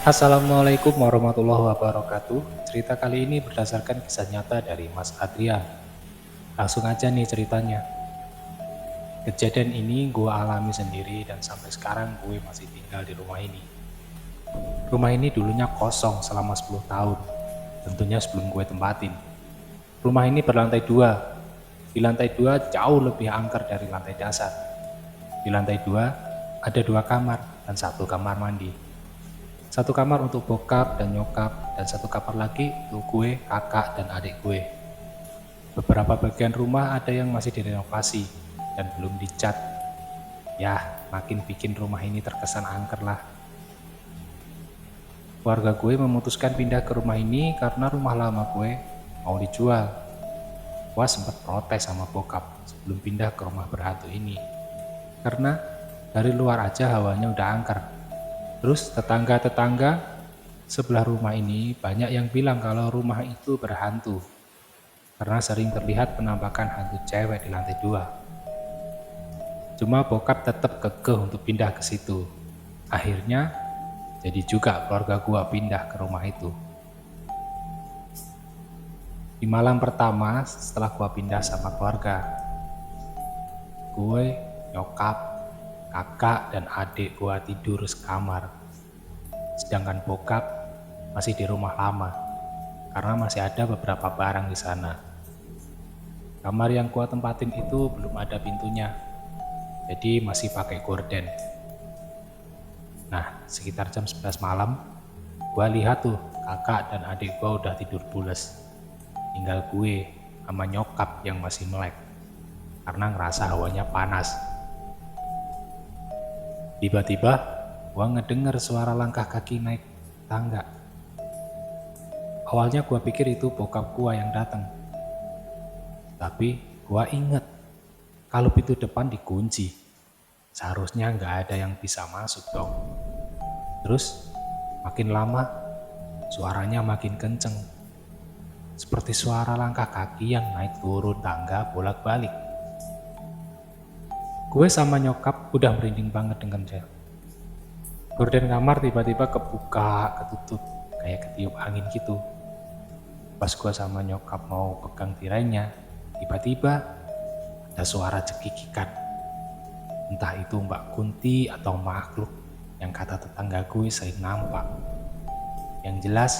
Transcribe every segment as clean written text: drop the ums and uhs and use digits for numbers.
Assalamualaikum warahmatullahi wabarakatuh. Cerita kali ini berdasarkan kisah nyata dari Mas Adrian. Langsung aja nih ceritanya. Kejadian ini gue alami sendiri dan sampai sekarang gue masih tinggal di rumah ini. Rumah ini dulunya kosong selama 10 tahun. Tentunya sebelum gue tempatin. Rumah ini berlantai 2. Di lantai 2 jauh lebih angker dari lantai dasar. Di lantai 2 ada 2 kamar dan 1 kamar mandi. Satu kamar untuk bokap dan nyokap, dan satu kamar lagi untuk gue, kakak, dan adik gue. Beberapa bagian rumah ada yang masih direnovasi dan belum dicat. Ya, makin bikin rumah ini terkesan angker lah. Keluarga gue memutuskan pindah ke rumah ini karena rumah lama gue mau dijual. Gue sempat protes sama bokap sebelum pindah ke rumah berhantu ini. Karena dari luar aja hawanya udah angker. Terus tetangga-tetangga sebelah rumah ini banyak yang bilang kalau rumah itu berhantu karena sering terlihat penampakan hantu cewek di lantai 2. Cuma bokap tetap kekeh untuk pindah ke situ. Akhirnya jadi juga keluarga gua pindah ke rumah itu. Di malam pertama setelah gua pindah sama keluarga, gue, nyokap, kakak dan adik gua tidur sekamar. Sedangkan bokap masih di rumah lama karena masih ada beberapa barang di sana. Kamar yang gua tempatin itu belum ada pintunya. Jadi masih pakai gorden. Nah, sekitar jam 11 malam, gua lihat tuh kakak dan adik gua udah tidur pules. Tinggal gue sama nyokap yang masih melek karena ngerasa hawanya panas. Tiba-tiba, gua ngedenger suara langkah kaki naik tangga. Awalnya gua pikir itu bokap gua yang datang. Tapi gua inget kalau pintu depan dikunci. Seharusnya nggak ada yang bisa masuk dong. Terus makin lama suaranya makin kenceng. Seperti suara langkah kaki yang naik turun tangga bolak-balik. Gue sama nyokap udah merinding banget dengannya. Gorden kamar tiba-tiba kebuka, ketutup, kayak ketiup angin gitu. Pas gue sama nyokap mau pegang tirainya, tiba-tiba ada suara cekikikan. Entah itu Mbak Kunti atau makhluk yang kata tetangga gue sering nampak. Yang jelas,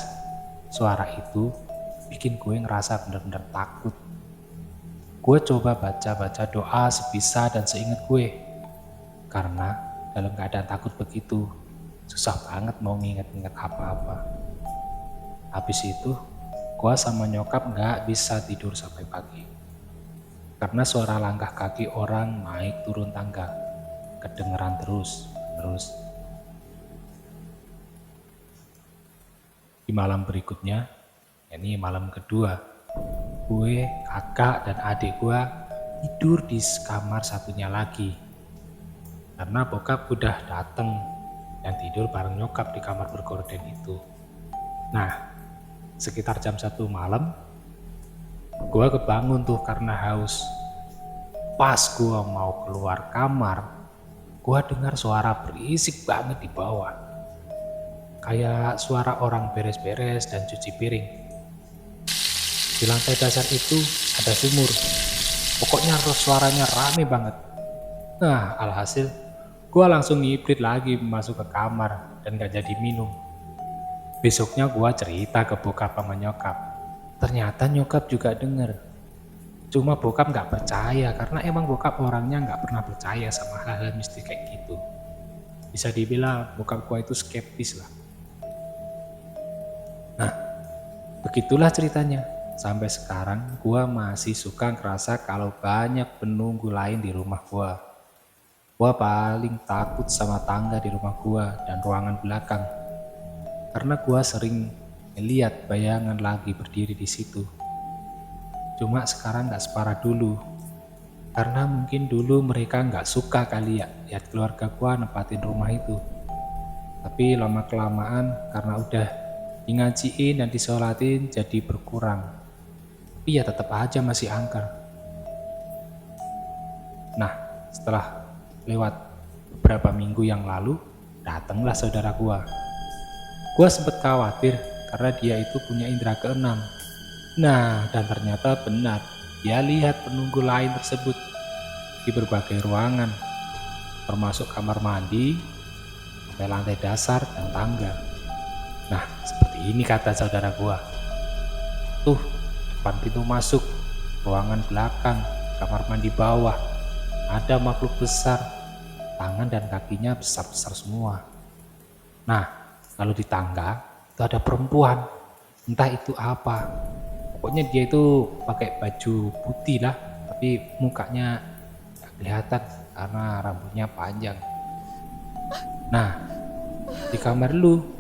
suara itu bikin gue ngerasa bener-bener takut. Gue coba baca-baca doa sebisa dan seinget gue. Karena dalam keadaan takut begitu, susah banget mau nginget-nginget apa-apa. Habis itu, gue sama nyokap gak bisa tidur sampai pagi. Karena suara langkah kaki orang naik turun tangga, kedengeran terus. Di malam berikutnya, yakni malam kedua, gue, kakak, dan adik gue tidur di kamar satunya lagi. Karena bokap udah dateng dan tidur bareng nyokap di kamar bergorden itu. Nah, sekitar jam 1 malam, gue kebangun tuh karena haus. Pas gue mau keluar kamar, gue dengar suara berisik banget di bawah. Kayak suara orang beres-beres dan cuci piring. Di lantai dasar itu ada sumur. Pokoknya suaranya rame banget. Nah, alhasil gue langsung ngibrit lagi masuk ke kamar dan gak jadi minum. Besoknya gue cerita ke bokap sama nyokap. Ternyata nyokap juga denger. Cuma bokap gak percaya karena emang bokap orangnya gak pernah percaya sama hal-hal mistis kayak gitu. Bisa dibilang bokap gue itu skeptis lah. Nah, begitulah ceritanya. Sampai sekarang gue masih suka ngerasa kalau banyak penunggu lain di rumah gue. Gue paling takut sama tangga di rumah gue dan ruangan belakang. Karena gue sering melihat bayangan lagi berdiri di situ. Cuma sekarang gak separah dulu. Karena mungkin dulu mereka gak suka kali ya lihat keluarga gue nempatin rumah itu. Tapi lama-kelamaan karena udah ngajiin dan disolatin jadi berkurang. Tapi ya tetap aja masih angker. Nah, setelah lewat beberapa minggu yang lalu, datanglah saudara gua. Gua sempet khawatir karena dia itu punya indera keenam. Nah, dan ternyata benar, dia lihat penunggu lain tersebut di berbagai ruangan, termasuk kamar mandi, sampai lantai dasar dan tangga. Nah, seperti ini kata saudara gua. Tuh, depan pintu masuk, ruangan belakang, kamar mandi bawah, ada makhluk besar, tangan dan kakinya besar-besar semua. Nah, kalau di tangga itu ada perempuan, entah itu apa. Pokoknya dia itu pakai baju putih lah, tapi mukanya nggak kelihatan karena rambutnya panjang. Nah, di kamar lu